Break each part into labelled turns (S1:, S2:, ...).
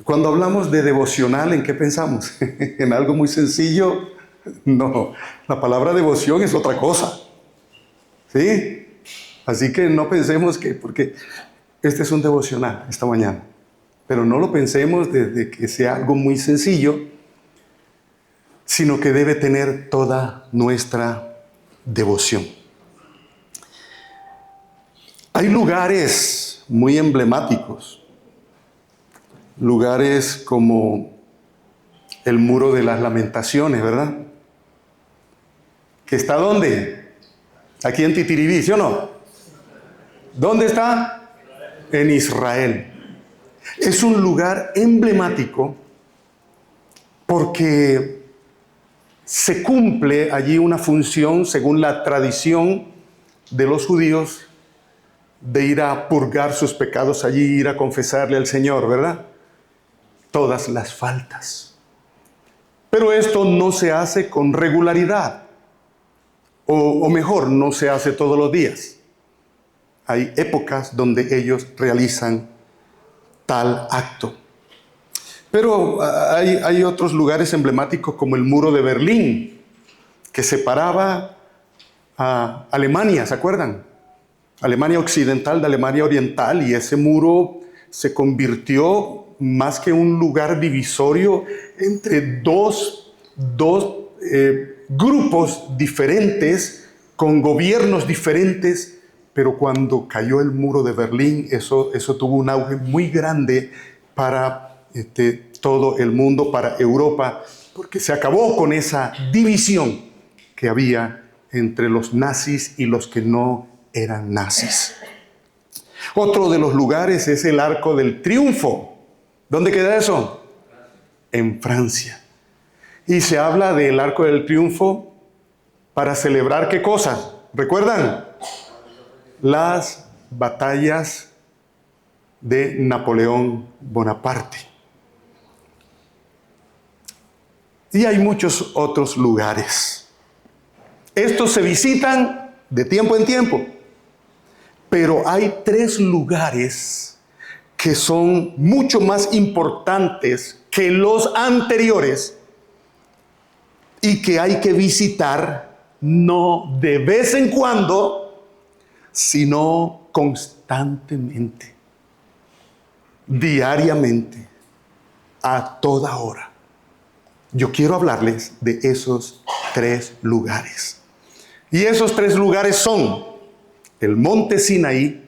S1: Cuando hablamos de devocional, ¿en qué pensamos? ¿En algo muy sencillo? No, la palabra devoción es otra cosa. ¿Sí? Así que no pensemos que, porque este es un devocional esta mañana, pero no lo pensemos desde que sea algo muy sencillo, sino que debe tener toda nuestra devoción. Hay lugares muy emblemáticos, lugares como el Muro de las Lamentaciones, ¿verdad? ¿Que está dónde? Aquí en Titiribí, ¿sí o no? ¿Dónde está? En Israel. Es un lugar emblemático porque se cumple allí una función, según la tradición de los judíos, de ir a purgar sus pecados allí, ir a confesarle al Señor, ¿verdad? Todas las faltas. Pero esto no se hace con regularidad, o mejor, no se hace todos los días. Hay épocas donde ellos realizan tal acto. Pero hay otros lugares emblemáticos como el Muro de Berlín, que separaba a Alemania, ¿se acuerdan? Alemania occidental de Alemania oriental, y ese muro se convirtió más que un lugar divisorio entre dos grupos diferentes, con gobiernos diferentes, pero cuando cayó el muro de Berlín, eso tuvo un auge muy grande para todo el mundo, para Europa, porque se acabó con esa división que había entre los nazis y los que no eran nazis. Otro de los lugares es el Arco del Triunfo. ¿Dónde queda eso? En Francia. Y se habla del Arco del Triunfo para celebrar ¿qué cosas? ¿Recuerdan? Las batallas de Napoleón Bonaparte. Y hay muchos otros lugares. Estos se visitan de tiempo en tiempo. Pero hay 3 lugares que son mucho más importantes que los anteriores y que hay que visitar no de vez en cuando, sino constantemente, diariamente, a toda hora. Yo quiero hablarles de esos 3 lugares. Y esos 3 lugares son el monte Sinaí,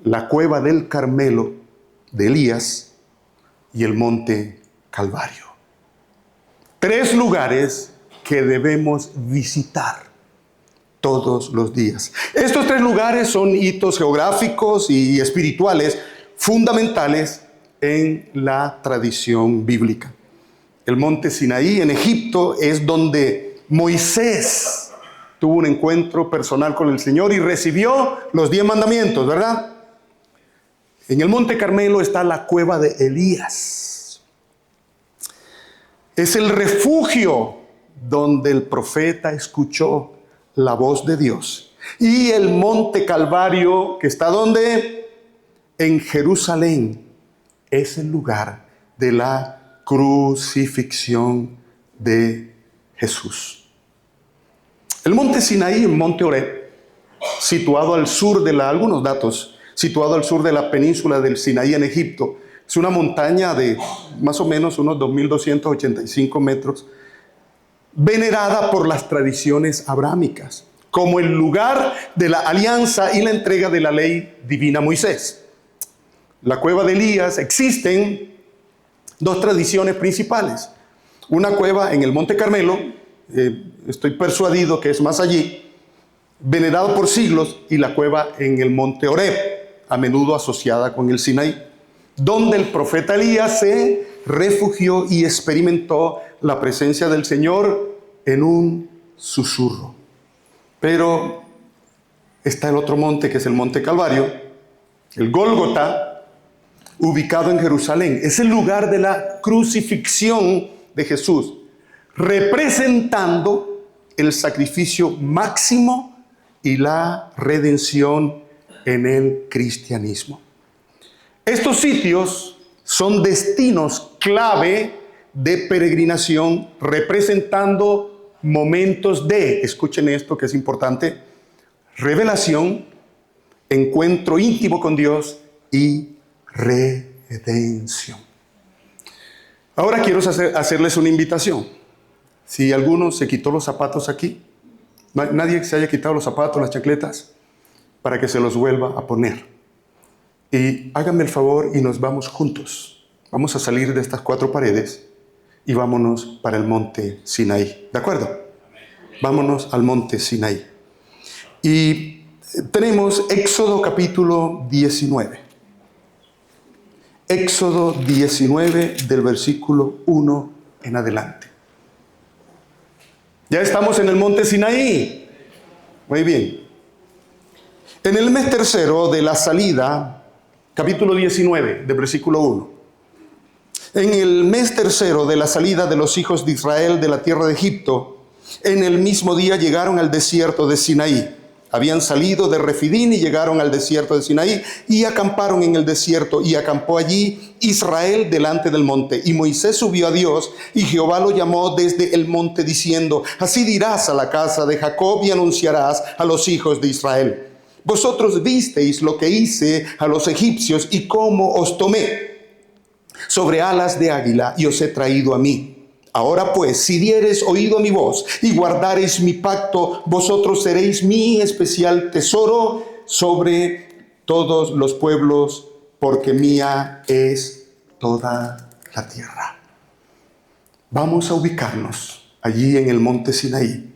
S1: la cueva del Carmelo de Elías y el monte Calvario. 3 lugares que debemos visitar todos los días. Estos 3 lugares son hitos geográficos y espirituales fundamentales en la tradición bíblica. El monte Sinaí en Egipto es donde Moisés tuvo un encuentro personal con el Señor y recibió los 10 mandamientos, ¿verdad? En el monte Carmelo está la cueva de Elías. Es el refugio donde el profeta escuchó la voz de Dios. Y el monte Calvario, que está ¿dónde? En Jerusalén, es el lugar de la crucifixión de Jesús. El monte Sinaí, el monte Oreb, situado al sur de algunos datos, situado al sur de la península del Sinaí en Egipto, es una montaña de más o menos unos 2.285 metros, venerada por las tradiciones abrámicas, como el lugar de la alianza y la entrega de la ley divina a Moisés. La cueva de Elías, existen 2 tradiciones principales. Una cueva en el monte Carmelo, estoy persuadido que es más allí, venerado por siglos, y la cueva en el monte Oreb, a menudo asociada con el Sinaí, donde el profeta Elías se refugió y experimentó la presencia del Señor en un susurro. Pero está el otro monte, que es el monte Calvario, el Gólgota, ubicado en Jerusalén. Es el lugar de la crucifixión de Jesús, representando el sacrificio máximo y la redención en el cristianismo. Estos sitios son destinos clave de peregrinación representando momentos de, escuchen esto que es importante, revelación, encuentro íntimo con Dios y redención. Ahora quiero hacerles una invitación. Si alguno se quitó los zapatos aquí, nadie se haya quitado los zapatos, las chancletas, para que se los vuelva a poner. Y háganme el favor y nos vamos juntos. Vamos a salir de estas 4 paredes y vámonos para el monte Sinaí. ¿De acuerdo? Vámonos al monte Sinaí. Y tenemos Éxodo capítulo 19. Éxodo 19 del versículo 1 en adelante. Ya estamos en el monte Sinaí. Muy bien. En el mes tercero de la salida, capítulo 19 del versículo 1. En el mes tercero de la salida de los hijos de Israel de la tierra de Egipto, en el mismo día llegaron al desierto de Sinaí. Habían salido de Refidín y llegaron al desierto de Sinaí y acamparon en el desierto, y acampó allí Israel delante del monte. Y Moisés subió a Dios, y Jehová lo llamó desde el monte diciendo: así dirás a la casa de Jacob y anunciarás a los hijos de Israel: vosotros visteis lo que hice a los egipcios y cómo os tomé sobre alas de águila y os he traído a mí. Ahora pues, si diereis oído a mi voz y guardareis mi pacto, vosotros seréis mi especial tesoro sobre todos los pueblos, porque mía es toda la tierra. Vamos a ubicarnos allí en el monte Sinaí.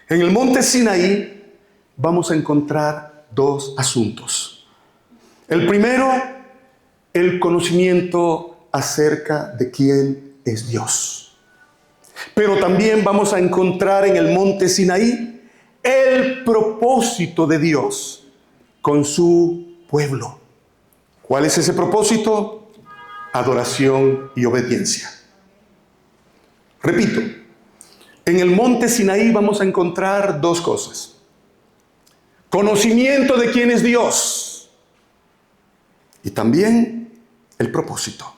S1: En el monte Sinaí vamos a encontrar 2 asuntos. El primero, el conocimiento acerca de quién es Dios. Pero también vamos a encontrar en el monte Sinaí el propósito de Dios con su pueblo. ¿Cuál es ese propósito? Adoración y obediencia. Repito, en el monte Sinaí vamos a encontrar 2 cosas. Conocimiento de quién es Dios y también el propósito.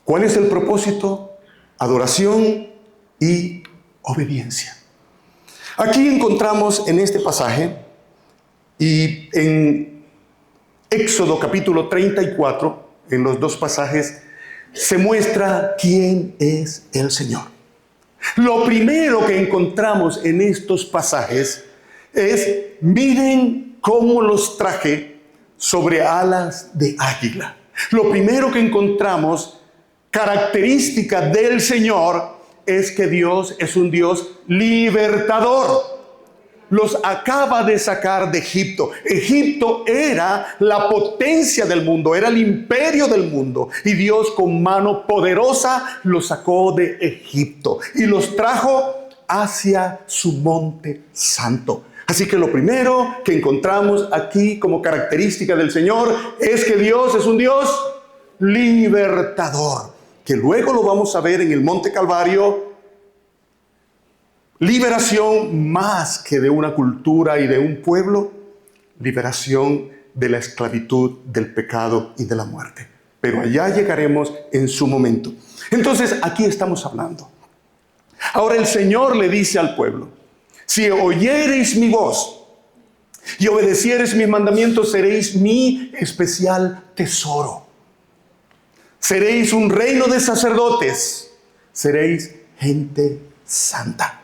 S1: ¿Cuál es el propósito? Adoración y obediencia. Aquí encontramos en este pasaje y en Éxodo capítulo 34, en los 2 pasajes, se muestra quién es el Señor. Lo primero que encontramos en estos pasajes es: miren cómo los traje sobre alas de águila. Lo primero que encontramos, característica del Señor, es que Dios es un Dios libertador. Los acaba de sacar de Egipto. Egipto era la potencia del mundo, era el imperio del mundo. Y Dios con mano poderosa los sacó de Egipto y los trajo hacia su monte santo. Así que lo primero que encontramos aquí como característica del Señor es que Dios es un Dios libertador, que luego lo vamos a ver en el Monte Calvario. Liberación más que de una cultura y de un pueblo, liberación de la esclavitud, del pecado y de la muerte. Pero allá llegaremos en su momento. Entonces, aquí estamos hablando. Ahora el Señor le dice al pueblo: si oyereis mi voz y obedeciereis mis mandamientos, seréis mi especial tesoro. Seréis un reino de sacerdotes, seréis gente santa.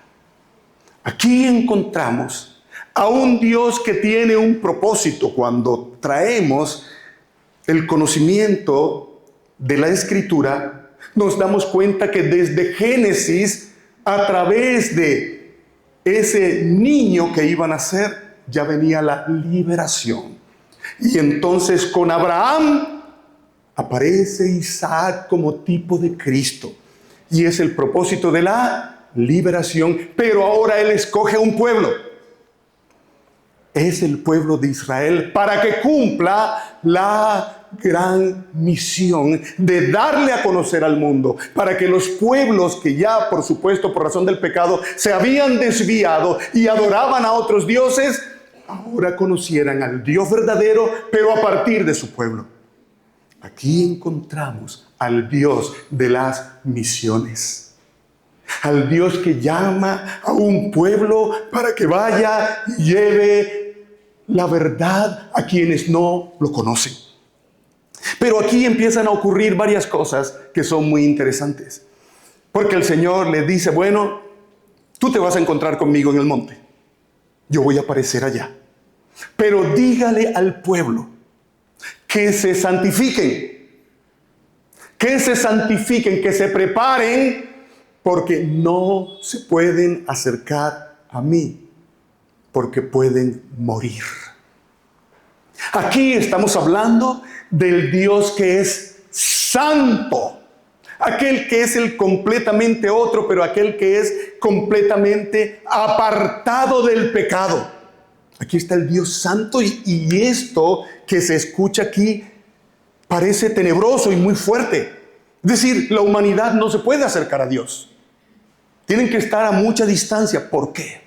S1: Aquí encontramos a un Dios que tiene un propósito. Cuando traemos el conocimiento de la Escritura, nos damos cuenta que desde Génesis, a través de ese niño que iba a nacer, ya venía la liberación. Y entonces con Abraham aparece Isaac como tipo de Cristo. Y es el propósito de la liberación. Pero ahora Él escoge un pueblo. Es el pueblo de Israel, para que cumpla la gran misión de darle a conocer al mundo, para que los pueblos que ya, por supuesto, por razón del pecado, se habían desviado y adoraban a otros dioses, ahora conocieran al Dios verdadero, pero a partir de su pueblo. Aquí encontramos al Dios de las misiones. Al Dios que llama a un pueblo para que vaya y lleve la verdad a quienes no lo conocen. Pero aquí empiezan a ocurrir varias cosas que son muy interesantes. Porque el Señor le dice, bueno, tú te vas a encontrar conmigo en el monte. Yo voy a aparecer allá. Pero dígale al pueblo que se santifiquen. Que se santifiquen, que se preparen, porque no se pueden acercar a mí, porque pueden morir. Aquí estamos hablando del Dios que es santo. Aquel que es el completamente otro, pero aquel que es completamente apartado del pecado. Aquí está el Dios santo y esto que se escucha aquí parece tenebroso y muy fuerte. Es decir, la humanidad no se puede acercar a Dios. Tienen que estar a mucha distancia. ¿Por qué?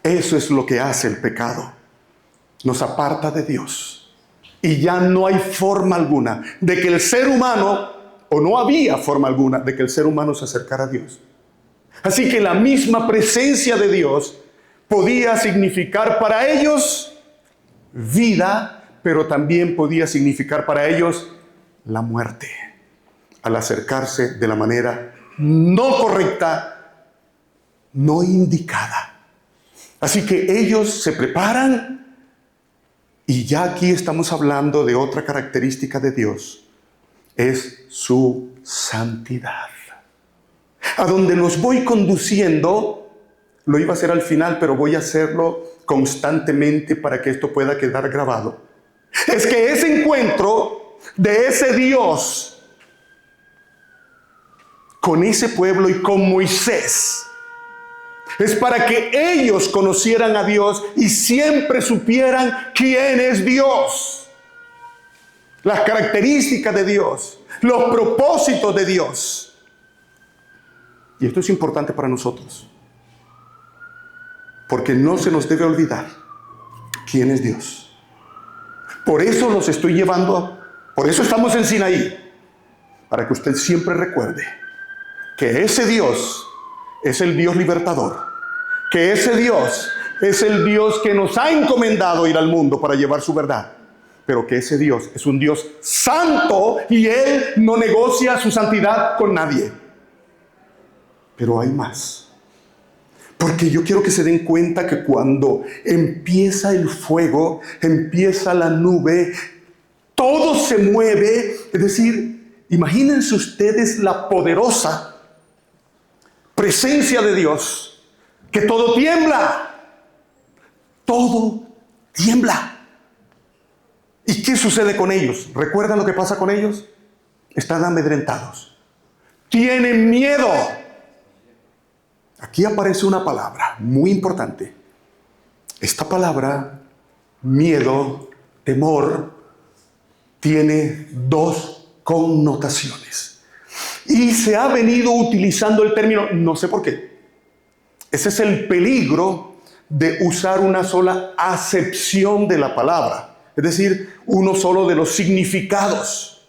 S1: Eso es lo que hace el pecado. Nos aparta de Dios. Y ya no hay forma alguna de que el ser humano, o no había forma alguna de que el ser humano se acercara a Dios. Así que la misma presencia de Dios podía significar para ellos vida, pero también podía significar para ellos la muerte, al acercarse de la manera no correcta, no indicada. Así que ellos se preparan y ya aquí estamos hablando de otra característica de Dios. Es su santidad. A donde los voy conduciendo, lo iba a hacer al final, pero voy a hacerlo constantemente para que esto pueda quedar grabado. Es que ese encuentro de ese Dios con ese pueblo y con Moisés es para que ellos conocieran a Dios y siempre supieran quién es Dios. Las características de Dios, los propósitos de Dios. Y esto es importante para nosotros, porque no se nos debe olvidar quién es Dios. Por eso los estoy llevando, por eso estamos en Sinaí, para que usted siempre recuerde que ese Dios es el Dios libertador, que ese Dios es el Dios que nos ha encomendado ir al mundo para llevar su verdad. Pero que ese Dios es un Dios santo y Él no negocia su santidad con nadie. Pero hay más. Porque yo quiero que se den cuenta que cuando empieza el fuego, empieza la nube, todo se mueve. Es decir, imagínense ustedes la poderosa presencia de Dios, que todo tiembla. Todo tiembla. ¿Y qué sucede con ellos? ¿Recuerdan lo que pasa con ellos? Están amedrentados. Tienen miedo. Aquí aparece una palabra muy importante. Esta palabra, miedo, temor, tiene dos connotaciones. Y se ha venido utilizando el término, no sé por qué. Ese es el peligro de usar una sola acepción de la palabra. Es decir, uno solo de los significados.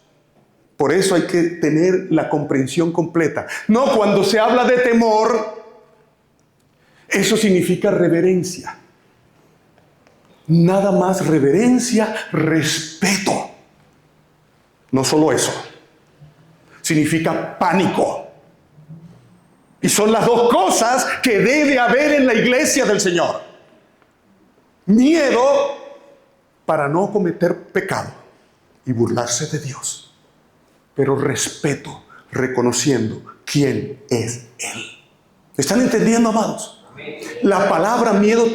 S1: Por eso hay que tener la comprensión completa. No, cuando se habla de temor, eso significa reverencia. Nada más reverencia, respeto. No solo eso. Significa pánico. Y son las dos cosas que debe haber en la iglesia del Señor. Miedo para no cometer pecado y burlarse de Dios, pero respeto, reconociendo quién es Él. ¿Están entendiendo, amados? La palabra miedo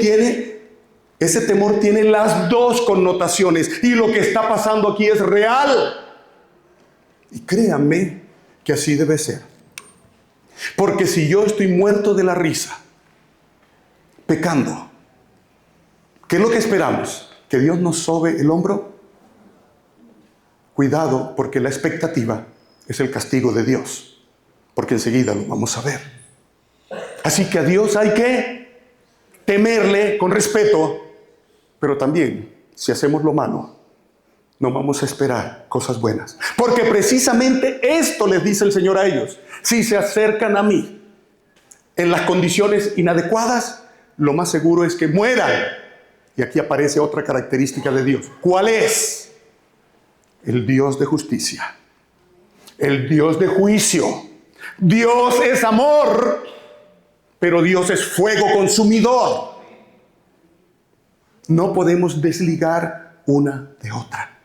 S1: ese temor tiene las dos connotaciones, y lo que está pasando aquí es real. Y créanme que así debe ser. Porque si yo estoy muerto de la risa, pecando, ¿qué es lo que esperamos? ¿Que Dios nos sobe el hombro? Cuidado, porque la expectativa es el castigo de Dios, porque enseguida lo vamos a ver. Así que a Dios hay que temerle con respeto, pero también, si hacemos lo malo, no vamos a esperar cosas buenas. Porque precisamente esto les dice el Señor a ellos. Si se acercan a mí en las condiciones inadecuadas, lo más seguro es que mueran. Y aquí aparece otra característica de Dios. ¿Cuál es? El Dios de justicia. El Dios de juicio. Dios es amor, pero Dios es fuego consumidor. No podemos desligar una de otra.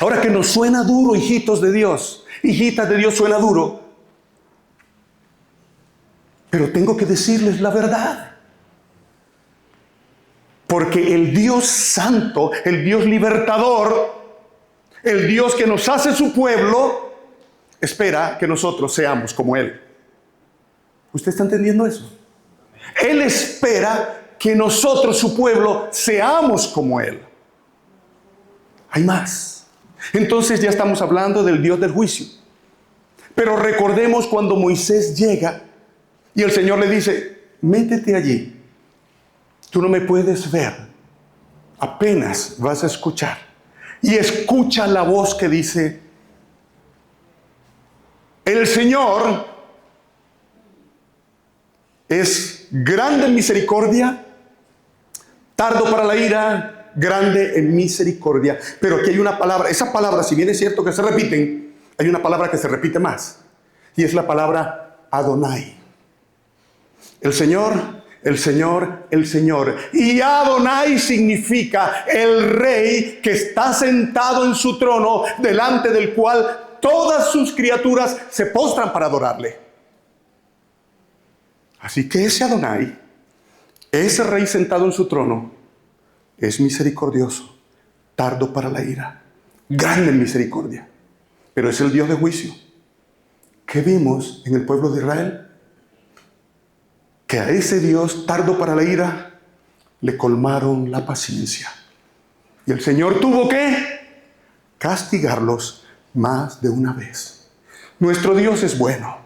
S1: Ahora, que nos suena duro, hijitos de Dios, hijitas de Dios, suena duro, pero tengo que decirles la verdad. Porque el Dios santo, el Dios libertador, el Dios que nos hace su pueblo, espera que nosotros seamos como Él. ¿Usted está entendiendo eso? Él espera que nosotros, su pueblo, seamos como Él. Hay más. Entonces ya estamos hablando del Dios del juicio. Pero recordemos cuando Moisés llega y el Señor le dice, métete allí. Tú no me puedes ver, apenas vas a escuchar. Y escucha la voz que dice, el Señor es grande en misericordia, tardo para la ira, grande en misericordia. Pero aquí hay una palabra, esa palabra, si bien es cierto que se repiten, hay una palabra que se repite más. Y es la palabra Adonai. El Señor, el Señor, el Señor. Y Adonai significa el Rey que está sentado en su trono, delante del cual todas sus criaturas se postran para adorarle. Así que ese Adonai, ese Rey sentado en su trono, es misericordioso, tardo para la ira, grande en misericordia, pero es el Dios de juicio. ¿Qué vimos en el pueblo de Israel? Que a ese Dios tardo para la ira le colmaron la paciencia. Y el Señor tuvo que castigarlos más de una vez. Nuestro Dios es bueno.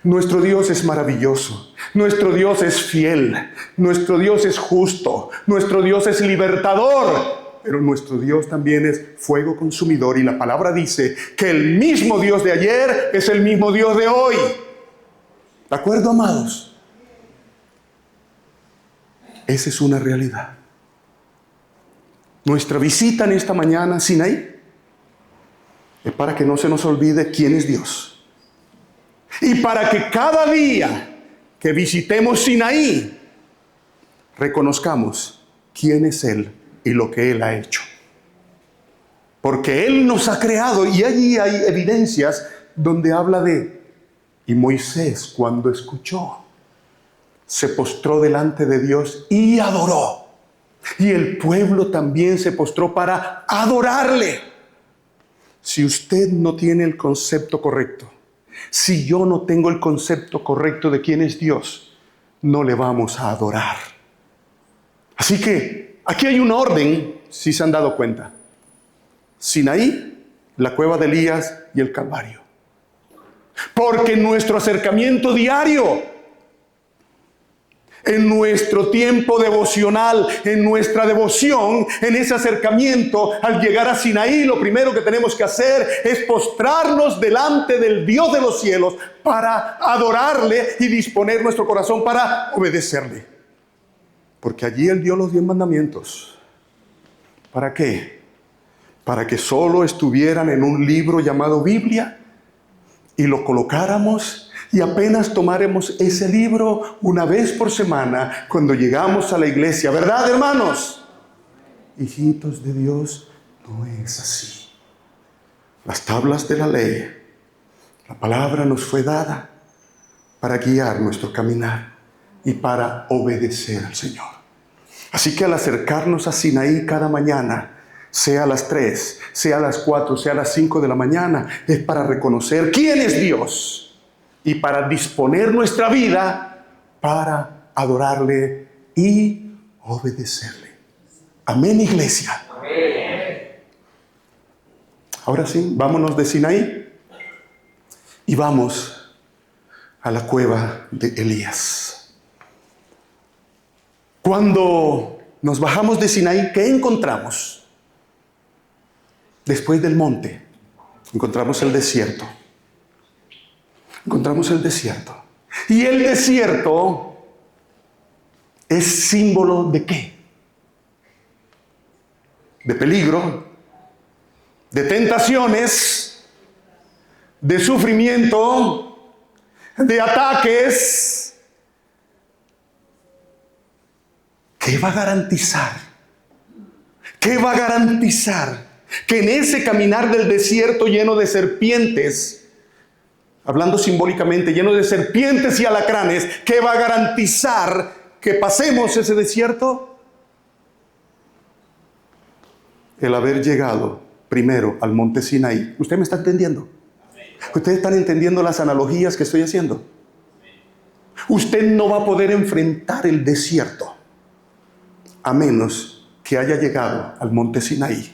S1: Nuestro Dios es maravilloso. Nuestro Dios es fiel. Nuestro Dios es justo. Nuestro Dios es libertador. Pero nuestro Dios también es fuego consumidor. Y la palabra dice que el mismo Dios de ayer es el mismo Dios de hoy. ¿De acuerdo, amados? Esa es una realidad. Nuestra visita en esta mañana a Sinaí es para que no se nos olvide quién es Dios. Y para que cada día que visitemos Sinaí, reconozcamos quién es Él y lo que Él ha hecho. Porque Él nos ha creado, y allí hay evidencias donde habla de, y Moisés cuando escuchó, se postró delante de Dios y adoró. Y el pueblo también se postró para adorarle. Si usted no tiene el concepto correcto, si yo no tengo el concepto correcto de quién es Dios, no le vamos a adorar. Así que aquí hay un orden, si se han dado cuenta. Sinaí, la cueva de Elías y el Calvario. Porque en nuestro acercamiento diario, en nuestro tiempo devocional, en nuestra devoción, en ese acercamiento, al llegar a Sinaí, lo primero que tenemos que hacer es postrarnos delante del Dios de los cielos para adorarle y disponer nuestro corazón para obedecerle. Porque allí Él dio los 10 mandamientos. ¿Para qué? Para que solo estuvieran en un libro llamado Biblia y lo colocáramos y apenas tomáramos ese libro una vez por semana cuando llegamos a la iglesia. ¿Verdad, hermanos? Hijitos de Dios, no es así. Las tablas de la ley, la palabra nos fue dada para guiar nuestro caminar y para obedecer al Señor. Así que al acercarnos a Sinaí cada mañana, sea a las 3, sea a las 4, sea a las 5 de la mañana, es para reconocer quién es Dios y para disponer nuestra vida para adorarle y obedecerle. Amén, iglesia. Amén. Ahora sí, vámonos de Sinaí y vamos a la cueva de Elías. Cuando nos bajamos de Sinaí, ¿qué encontramos? Después del monte, encontramos el desierto. Encontramos el desierto. Y el desierto es símbolo ¿de qué? De peligro, de tentaciones, de sufrimiento, de ataques. ¿Qué va a garantizar? ¿Qué va a garantizar que en ese caminar del desierto lleno de serpientes, hablando simbólicamente, lleno de serpientes y alacranes, qué va a garantizar que pasemos ese desierto? El haber llegado primero al monte Sinaí. ¿Usted me está entendiendo? ¿Ustedes están entendiendo las analogías que estoy haciendo? Usted no va a poder enfrentar el desierto a menos que haya llegado al monte Sinaí,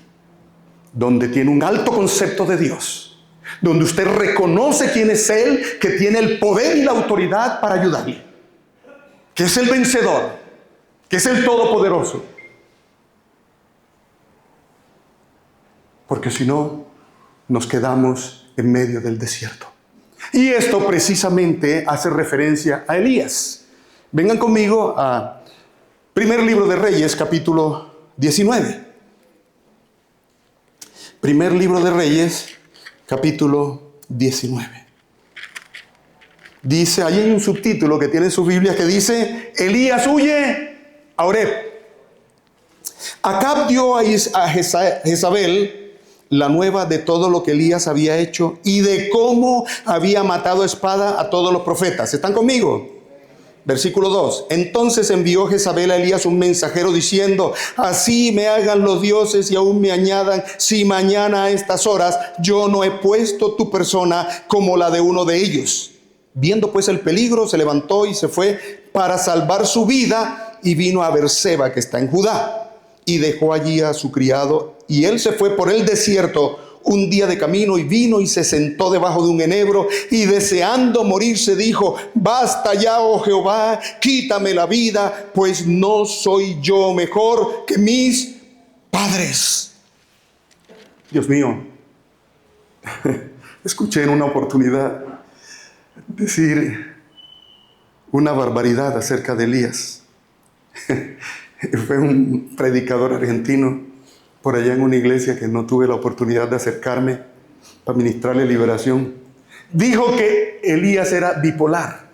S1: donde tiene un alto concepto de Dios, donde usted reconoce quién es Él, que tiene el poder y la autoridad para ayudarle, que es el vencedor, que es el todopoderoso. Porque si no, nos quedamos en medio del desierto. Y esto precisamente hace referencia a Elías. Vengan conmigo a Primer Libro de Reyes, capítulo 19. Primer Libro de Reyes, capítulo 19. Dice, ahí hay un subtítulo que tiene en su Biblia que dice, Elías huye a Oreb. Acab dio a Jezabel la nueva de todo lo que Elías había hecho y de cómo había matado a espada a todos los profetas. ¿Están conmigo? Versículo 2. Entonces envió Jezabel a Elías un mensajero diciendo, así me hagan los dioses y aún me añadan, si mañana a estas horas yo no he puesto tu persona como la de uno de ellos. Viendo pues el peligro, se levantó y se fue para salvar su vida y vino a Berseba, que está en Judá, y dejó allí a su criado, y él se fue por el desierto un día de camino, y vino y se sentó debajo de un enebro, y deseando morirse dijo, basta ya, oh Jehová, quítame la vida, pues no soy yo mejor que mis padres. Dios mío, escuché en una oportunidad decir una barbaridad acerca de Elías. Fue un predicador argentino por allá en una iglesia que no tuve la oportunidad de acercarme para ministrarle liberación. Dijo que Elías era bipolar.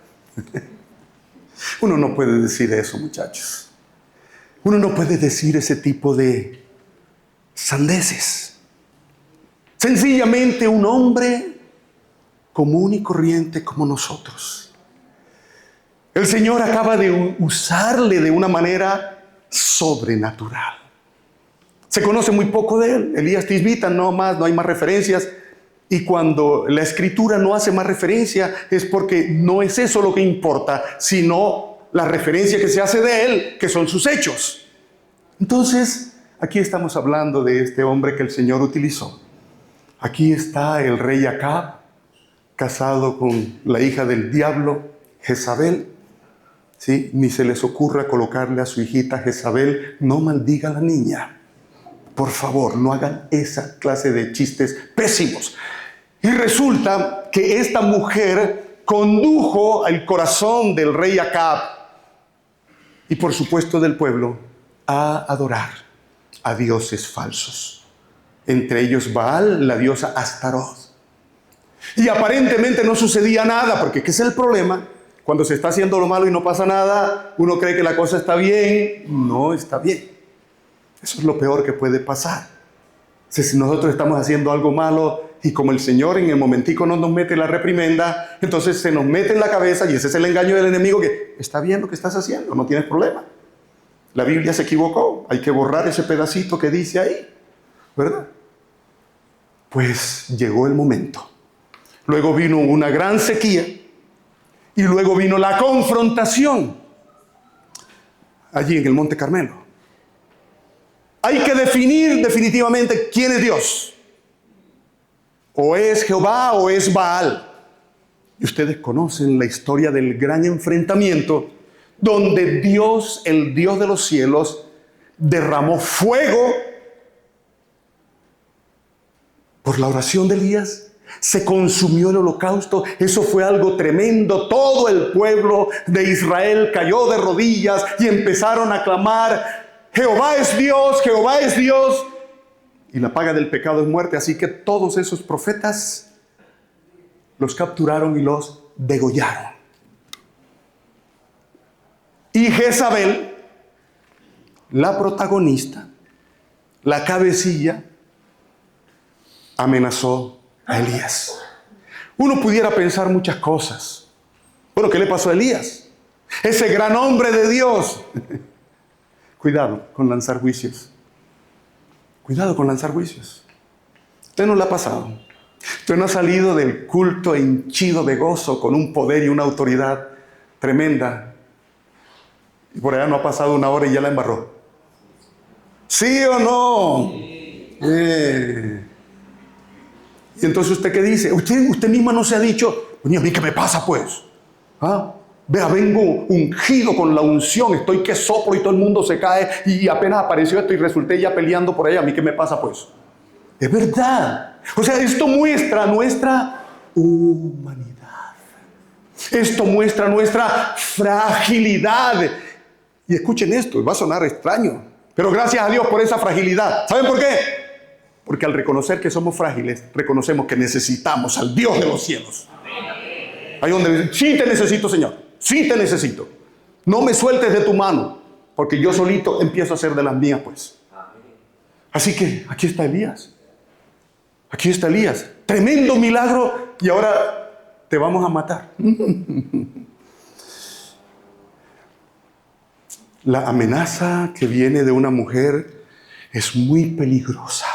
S1: Uno no puede decir eso, muchachos. Uno no puede decir ese tipo de sandeces. Sencillamente un hombre común y corriente como nosotros. El Señor acaba de usarle de una manera sobrenatural. Se conoce muy poco de él. Elías Tisbita, no hay más referencias. Y cuando la Escritura no hace más referencia es porque no es eso lo que importa, sino la referencia que se hace de él, que son sus hechos. Entonces, aquí estamos hablando de este hombre que el Señor utilizó. Aquí está el rey Acab, casado con la hija del diablo, Jezabel. ¿Sí? Ni se les ocurra colocarle a su hijita Jezabel, no maldiga a la niña. Por favor, no hagan esa clase de chistes pésimos. Y resulta que esta mujer condujo el corazón del rey Acab y por supuesto del pueblo a adorar a dioses falsos. Entre ellos Baal, la diosa Astaroth. Y aparentemente no sucedía nada, porque ¿qué es el problema? Cuando se está haciendo lo malo y no pasa nada, uno cree que la cosa está bien. No está bien. Eso es lo peor que puede pasar. Si nosotros estamos haciendo algo malo y como el Señor en el momentico no nos mete la reprimenda, entonces se nos mete en la cabeza, y ese es el engaño del enemigo, que está bien lo que estás haciendo, no tienes problema. La Biblia se equivocó, hay que borrar ese pedacito que dice ahí, ¿verdad? Pues llegó el momento. Luego vino una gran sequía. Y luego vino la confrontación allí en el Monte Carmelo. Hay que definir definitivamente quién es Dios. O es Jehová o es Baal. Y ustedes conocen la historia del gran enfrentamiento donde Dios, el Dios de los cielos, derramó fuego por la oración de Elías, se consumió el holocausto. Eso fue algo tremendo. Todo el pueblo de Israel cayó de rodillas y empezaron a clamar: Jehová es Dios, Jehová es Dios. Y la paga del pecado es muerte. Así que todos esos profetas los capturaron y los degollaron. Y Jezabel, la protagonista, la cabecilla, amenazó a Elías. Uno pudiera pensar muchas cosas. Bueno, ¿qué le pasó a Elías? Ese gran hombre de Dios. Cuidado con lanzar juicios. Cuidado con lanzar juicios. Usted no le ha pasado. Usted no ha salido del culto henchido de gozo, con un poder y una autoridad tremenda. Y por allá no ha pasado una hora y ya la embarró. ¿Sí o no? Y entonces, ¿usted qué dice? Usted misma no se ha dicho: ¿a mí qué me pasa pues? Vea, vengo ungido con la unción, estoy que soplo y todo el mundo se cae, y apenas apareció esto y resulté ya peleando por allá. ¿A mí qué me pasa pues? Es verdad. O sea, esto muestra nuestra humanidad. Esto muestra nuestra fragilidad. Y escuchen esto, va a sonar extraño, pero gracias a Dios por esa fragilidad. ¿Saben por qué? Porque al reconocer que somos frágiles, reconocemos que necesitamos al Dios de los cielos. Ahí donde: sí te necesito, Señor, sí te necesito. No me sueltes de tu mano, porque yo solito empiezo a hacer de las mías, pues. Así que aquí está Elías. Aquí está Elías. Tremendo milagro, y ahora te vamos a matar. La amenaza que viene de una mujer es muy peligrosa.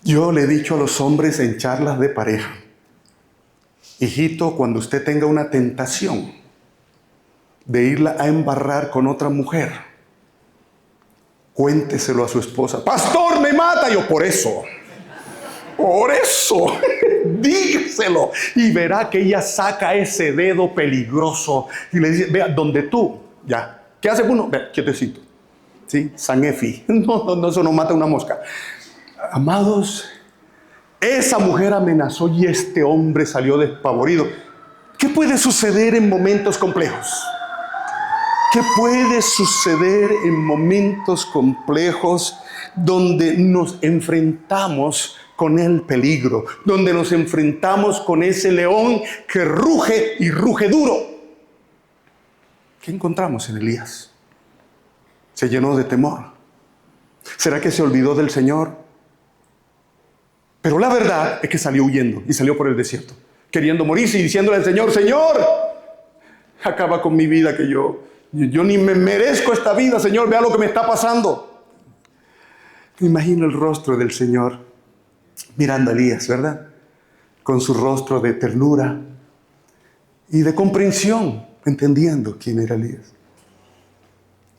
S1: Yo le he dicho a los hombres en charlas de pareja: hijito, cuando usted tenga una tentación de irla a embarrar con otra mujer, cuénteselo a su esposa. Pastor, me mata. Yo: por eso, dígaselo, y verá que ella saca ese dedo peligroso y le dice: vea, donde tú, ya, ¿qué hace uno? Vea, quietecito, ¿sí? San Efi, no, eso no mata una mosca. Amados, esa mujer amenazó y este hombre salió despavorido. ¿Qué puede suceder en momentos complejos? ¿Qué puede suceder en momentos complejos donde nos enfrentamos con el peligro, donde nos enfrentamos con ese león que ruge y ruge duro? ¿Qué encontramos en Elías? Se llenó de temor. ¿Será que se olvidó del Señor? Pero la verdad es que salió huyendo y salió por el desierto, queriendo morirse y diciéndole al Señor: Señor, acaba con mi vida, que yo ni me merezco esta vida, Señor, vea lo que me está pasando. Me imagino el rostro del Señor mirando a Elías, ¿verdad? Con su rostro de ternura y de comprensión, entendiendo quién era Elías.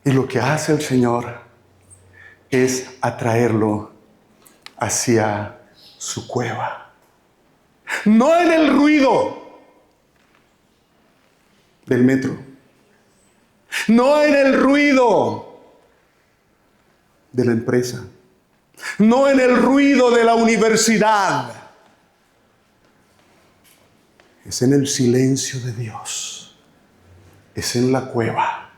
S1: Y lo que hace el Señor es atraerlo hacia su cueva. No en el ruido del metro, no en el ruido de la empresa, no en el ruido de la universidad. Es en el silencio de Dios, es en la cueva.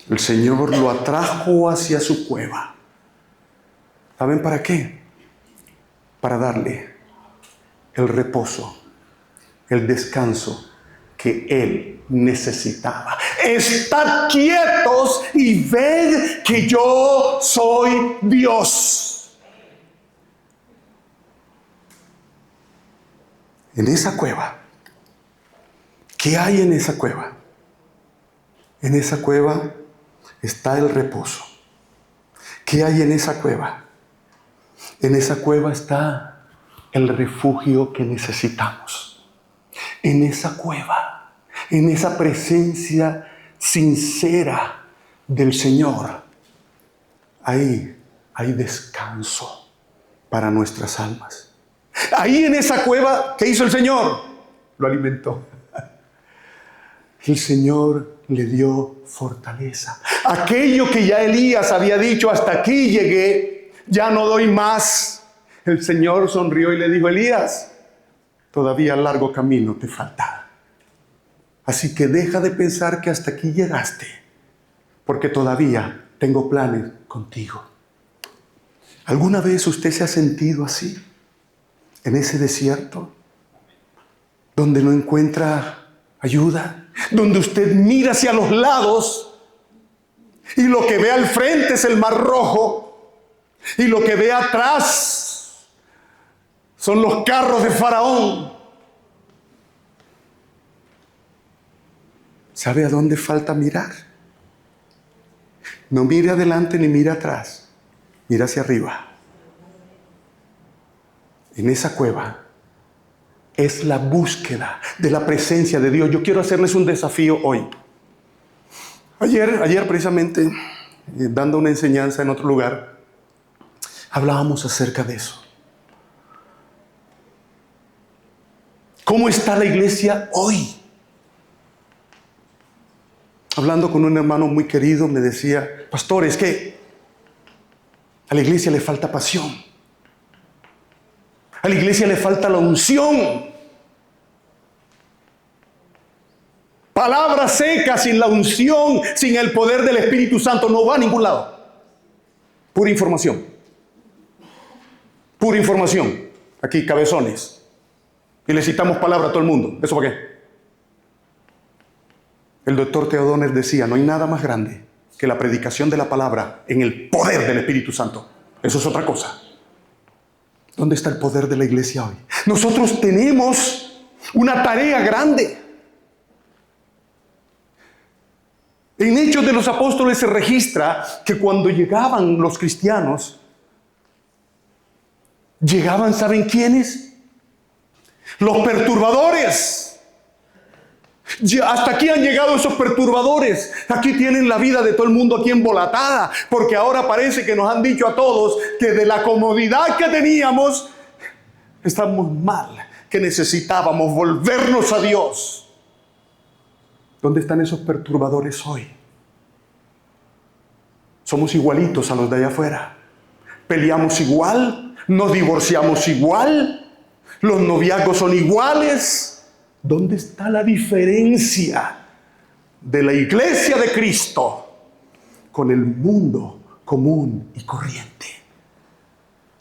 S1: El Señor lo atrajo hacia su cueva. ¿Saben para qué? Para darle el reposo, el descanso que él necesitaba. Estad quietos y ved que yo soy Dios. En esa cueva, ¿qué hay en esa cueva? En esa cueva está el reposo. ¿Qué hay en esa cueva? En esa cueva está el refugio que necesitamos. En esa cueva, en esa presencia sincera del Señor, ahí hay descanso para nuestras almas. Ahí en esa cueva, ¿qué hizo el Señor? Lo alimentó. El Señor le dio fortaleza. Aquello que ya Elías había dicho: hasta aquí llegué, ya no doy más. El Señor sonrió y le dijo: Elías, todavía largo camino te falta. Así que deja de pensar que hasta aquí llegaste, porque todavía tengo planes contigo. ¿Alguna vez usted se ha sentido así? En ese desierto, donde no encuentra ayuda, donde usted mira hacia los lados y lo que ve al frente es el Mar Rojo y lo que ve atrás son los carros de Faraón. ¿Sabe a dónde falta mirar? No mire adelante ni mire atrás, mira hacia arriba. En esa cueva es la búsqueda de la presencia de Dios. Yo quiero hacerles un desafío hoy. Ayer precisamente, dando una enseñanza en otro lugar, hablábamos acerca de eso. ¿Cómo está la iglesia hoy? Hablando con un hermano muy querido, me decía: pastor, es que a la iglesia le falta pasión. A la iglesia le falta la unción. Palabra seca sin la unción, sin el poder del Espíritu Santo, no va a ningún lado. Pura información. Pura información. Aquí cabezones. Y le citamos palabra a todo el mundo. ¿Eso para qué? El doctor Theodoner decía: no hay nada más grande que la predicación de la palabra en el poder del Espíritu Santo. Eso es otra cosa. ¿Dónde está el poder de la iglesia hoy? Nosotros tenemos una tarea grande. En Hechos de los Apóstoles se registra que cuando llegaban los cristianos, llegaban, ¿saben quiénes? Los perturbadores. Hasta aquí han llegado esos perturbadores. Aquí tienen la vida de todo el mundo aquí embolatada, porque ahora parece que nos han dicho a todos que de la comodidad que teníamos estamos mal, que necesitábamos volvernos a Dios. ¿Dónde están esos perturbadores hoy? Somos igualitos a los de allá afuera. Peleamos igual, nos divorciamos igual, los noviazgos son iguales. ¿Dónde está la diferencia de la iglesia de Cristo con el mundo común y corriente?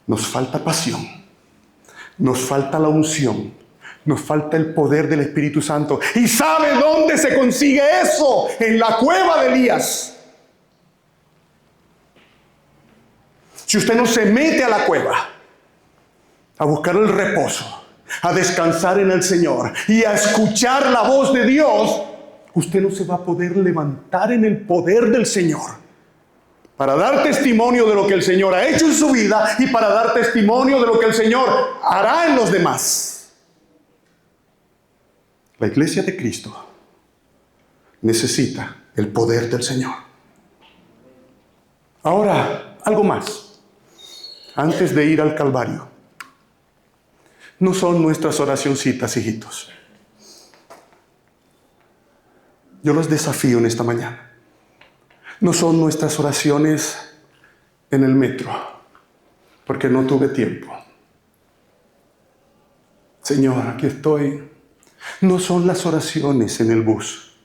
S1: Nos falta pasión, nos falta la unción, nos falta el poder del Espíritu Santo. ¿Y sabe dónde se consigue eso? En la cueva de Elías. Si usted no se mete a la cueva a buscar el reposo, a descansar en el Señor y a escuchar la voz de Dios, usted no se va a poder levantar en el poder del Señor para dar testimonio de lo que el Señor ha hecho en su vida y para dar testimonio de lo que el Señor hará en los demás. La iglesia de Cristo necesita el poder del Señor. Ahora, algo más. Antes de ir al Calvario, no son nuestras oracioncitas, hijitos. Yo los desafío en esta mañana. No son nuestras oraciones en el metro, porque no tuve tiempo. Señor, aquí estoy. No son las oraciones en el bus.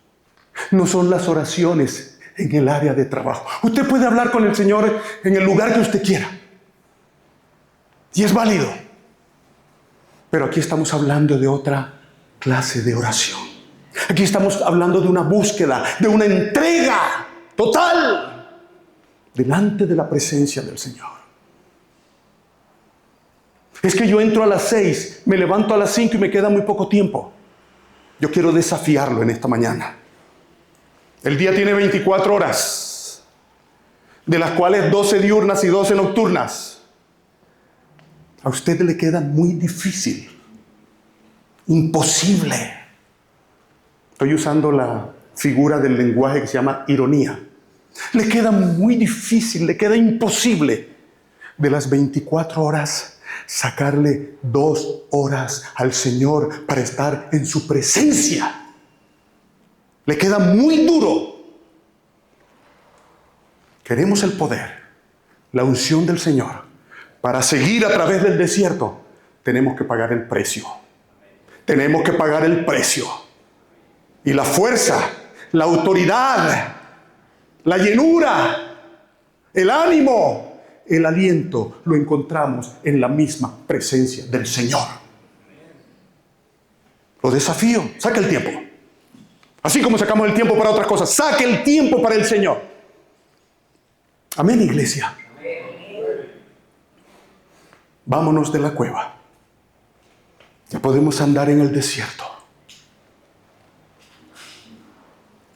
S1: No son las oraciones en el área de trabajo. Usted puede hablar con el Señor en el lugar que usted quiera. Y es válido. Pero aquí estamos hablando de otra clase de oración. Aquí estamos hablando de una búsqueda, de una entrega total delante de la presencia del Señor. Es que yo entro a las 6, me levanto a las 5 y me queda muy poco tiempo. Yo quiero desafiarlo en esta mañana. El día tiene 24 horas, de las cuales 12 diurnas y 12 nocturnas. A usted le queda muy difícil, imposible. Estoy usando la figura del lenguaje que se llama ironía. Le queda muy difícil, le queda imposible de las 24 horas sacarle 2 horas al Señor para estar en su presencia. Le queda muy duro. Queremos el poder, la unción del Señor, para seguir a través del desierto, tenemos que pagar el precio. Tenemos que pagar el precio. Y la fuerza, la autoridad, la llenura, el ánimo, el aliento, lo encontramos en la misma presencia del Señor. Lo desafío, saque el tiempo. Así como sacamos el tiempo para otras cosas, saque el tiempo para el Señor. Amén, iglesia. Vámonos de la cueva. Ya podemos andar en el desierto.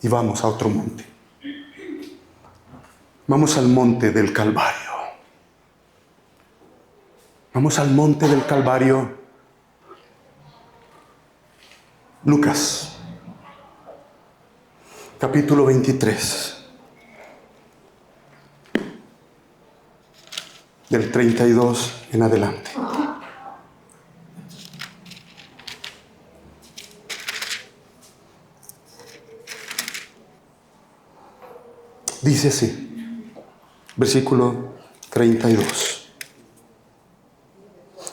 S1: Y vamos a otro monte. Vamos al monte del Calvario. Vamos al monte del Calvario. Lucas, capítulo 23, del 32 en adelante. Dice así, versículo 32.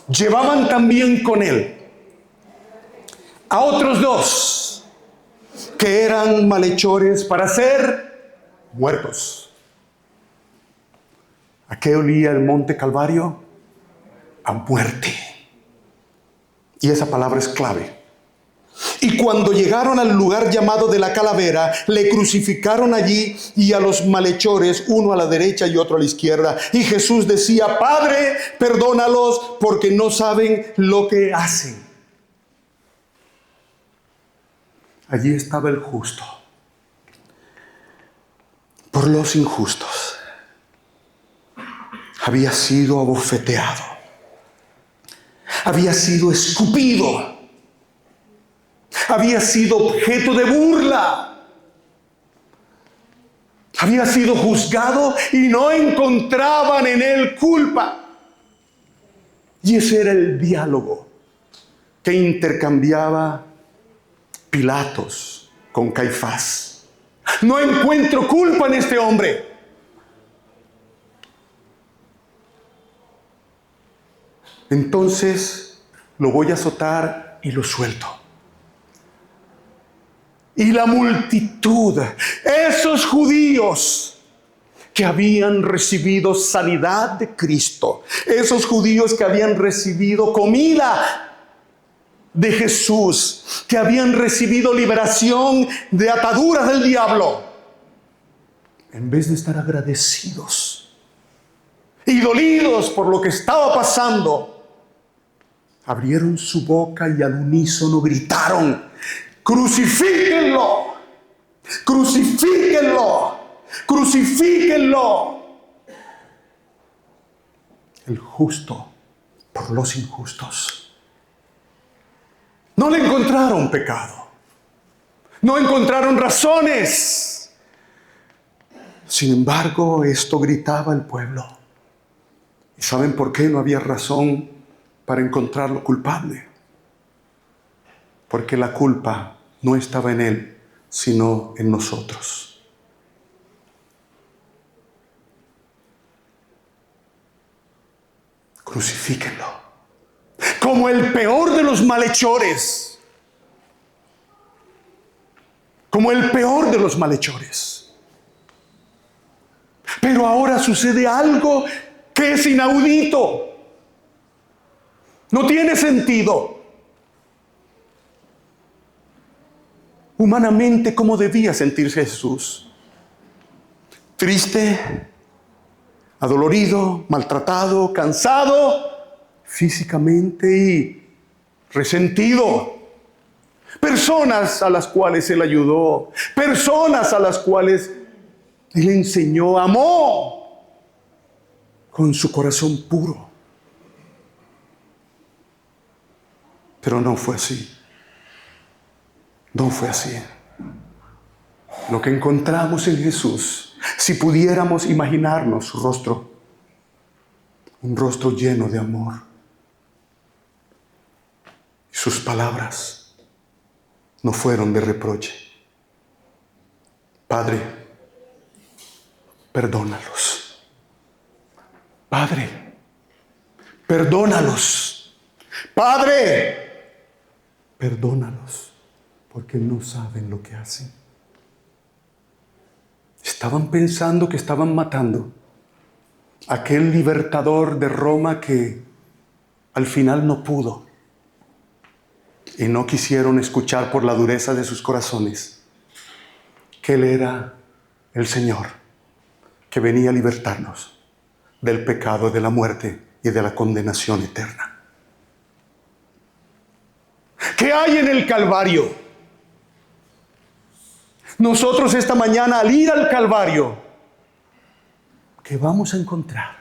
S1: Llevaban también con él a otros dos que eran malhechores para ser muertos. ¿A qué olía el monte Calvario? A muerte. Y esa palabra es clave. Y cuando llegaron al lugar llamado de la Calavera, le crucificaron allí y a los malhechores, uno a la derecha y otro a la izquierda. Y Jesús decía: Padre, perdónalos porque no saben lo que hacen. Allí estaba el justo por los injustos. Había sido abofeteado. Había sido escupido. Había sido objeto de burla. Había sido juzgado y no encontraban en él culpa. Y ese era el diálogo que intercambiaba Pilatos con Caifás. No encuentro culpa en este hombre. Entonces lo voy a azotar y lo suelto. Y la multitud, esos judíos que habían recibido sanidad de Cristo, esos judíos que habían recibido comida de Jesús, que habían recibido liberación de ataduras del diablo, en vez de estar agradecidos y dolidos por lo que estaba pasando, abrieron su boca y al unísono gritaron: ¡Crucifíquenlo! ¡Crucifíquenlo! ¡Crucifíquenlo! El justo por los injustos. No le encontraron pecado. No encontraron razones. Sin embargo, esto gritaba el pueblo. ¿Y saben por qué no había razón para encontrarlo culpable? Porque la culpa no estaba en él, sino en nosotros. Crucifíquenlo. Como el peor de los malhechores. Como el peor de los malhechores. Pero ahora sucede algo que es inaudito. No tiene sentido. Humanamente, ¿cómo debía sentirse Jesús? Triste, adolorido, maltratado, cansado físicamente y resentido. Personas a las cuales Él ayudó, personas a las cuales Él enseñó, amó con su corazón puro. Pero no fue así. No fue así. Lo que encontramos en Jesús, si pudiéramos imaginarnos su rostro, un rostro lleno de amor, y sus palabras no fueron de reproche. Padre, perdónalos. Padre, perdónalos. Padre, perdónalos, porque no saben lo que hacen. Estaban pensando que estaban matando a aquel libertador de Roma que al final no pudo. Y no quisieron escuchar por la dureza de sus corazones que Él era el Señor, que venía a libertarnos del pecado, de la muerte y de la condenación eterna. ¿Qué hay en el Calvario? Nosotros esta mañana, al ir al Calvario, ¿qué vamos a encontrar?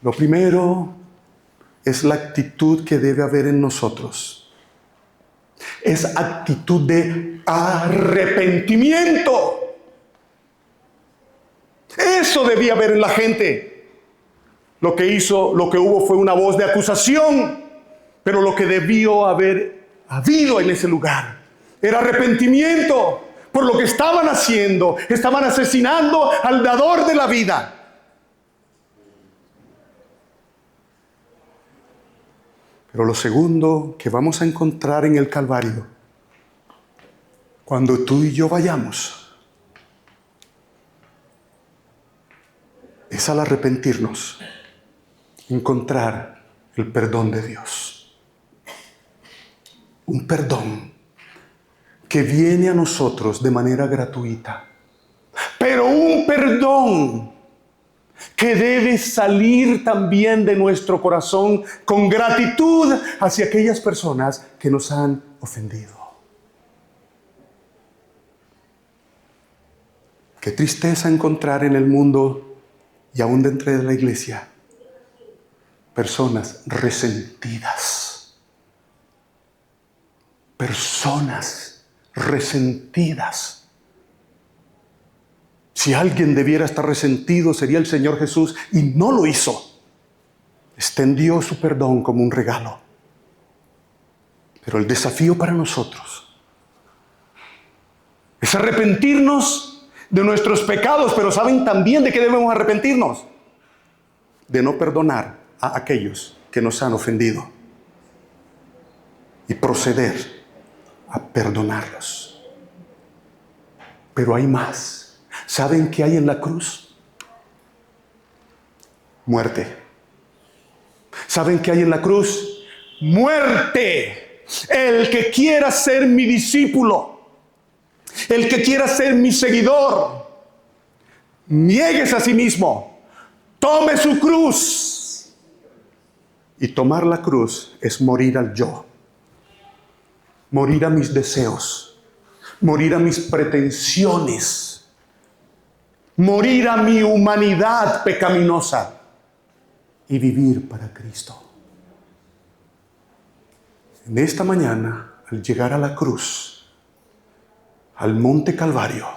S1: Lo primero es la actitud que debe haber en nosotros. Es actitud de arrepentimiento. Eso debía haber en la gente. Lo que hubo fue una voz de acusación, pero lo que debió haber habido en ese lugar era arrepentimiento por lo que estaban haciendo. Estaban asesinando al dador de la vida. Pero lo segundo que vamos a encontrar en el Calvario, cuando tú y yo vayamos, es al arrepentirnos, encontrar el perdón de Dios. Un perdón que viene a nosotros de manera gratuita, pero un perdón que debe salir también de nuestro corazón con gratitud hacia aquellas personas que nos han ofendido. Qué tristeza encontrar en el mundo y aún dentro de la iglesia personas resentidas. Personas resentidas. Si alguien debiera estar resentido, sería el Señor Jesús, y no lo hizo. Extendió su perdón como un regalo. Pero el desafío para nosotros es arrepentirnos de nuestros pecados, pero ¿saben también de qué debemos arrepentirnos? De no perdonar a aquellos que nos han ofendido y proceder a perdonarlos. Pero hay más. ¿Saben qué hay en la cruz? Muerte. ¿Saben qué hay en la cruz? Muerte. El que quiera ser mi discípulo, el que quiera ser mi seguidor, niéguese a sí mismo, tome su cruz. Y tomar la cruz es morir al yo, morir a mis deseos, morir a mis pretensiones, morir a mi humanidad pecaminosa y vivir para Cristo. En esta mañana, al llegar a la cruz, al monte Calvario,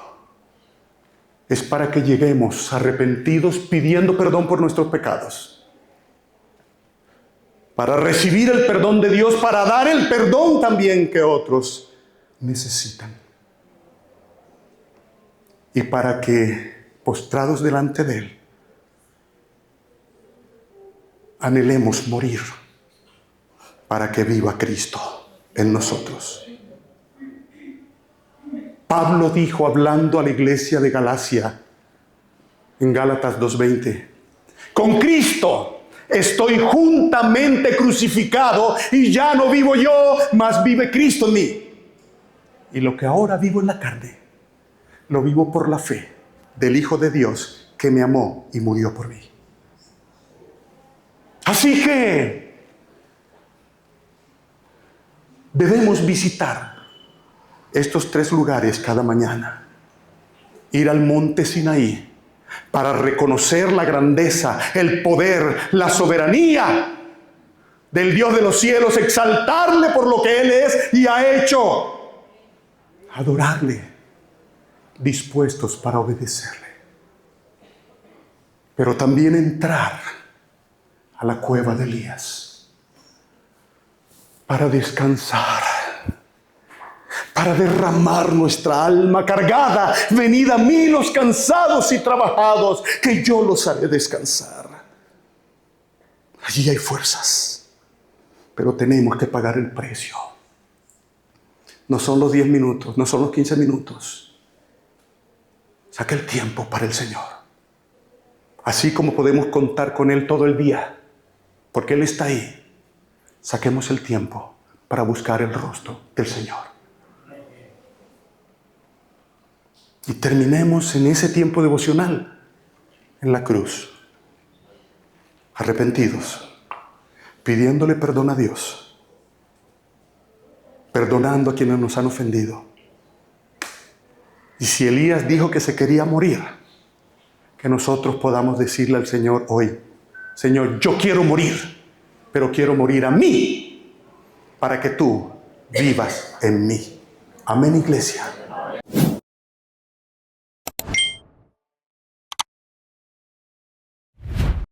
S1: es para que lleguemos arrepentidos pidiendo perdón por nuestros pecados, para recibir el perdón de Dios, para dar el perdón también que otros necesitan, y para que postrados delante de Él, anhelemos morir para que viva Cristo en nosotros. Pablo dijo, hablando a la iglesia de Galacia, en Gálatas 2:20, con Cristo estoy juntamente crucificado, y ya no vivo yo, mas vive Cristo en mí. Y lo que ahora vivo en la carne, lo vivo por la fe del Hijo de Dios que me amó y murió por mí. Así que debemos visitar estos 3 lugares cada mañana. Ir al monte Sinaí para reconocer la grandeza, el poder, la soberanía del Dios de los cielos, exaltarle por lo que Él es y ha hecho, adorarle, dispuestos para obedecerle. Pero también entrar a la cueva de Elías para descansar, para derramar nuestra alma cargada. Venid a mí los cansados y trabajados, que yo los haré descansar. Allí hay fuerzas, pero tenemos que pagar el precio. No son los 10 minutos, no son los 15 minutos. Saca el tiempo para el Señor. Así como podemos contar con Él todo el día, porque Él está ahí. Saquemos el tiempo para buscar el rostro del Señor. Y terminemos en ese tiempo devocional, en la cruz, arrepentidos, pidiéndole perdón a Dios, perdonando a quienes nos han ofendido. Y si Elías dijo que se quería morir, que nosotros podamos decirle al Señor hoy: Señor, yo quiero morir, pero quiero morir a mí, para que tú vivas en mí. Amén, iglesia.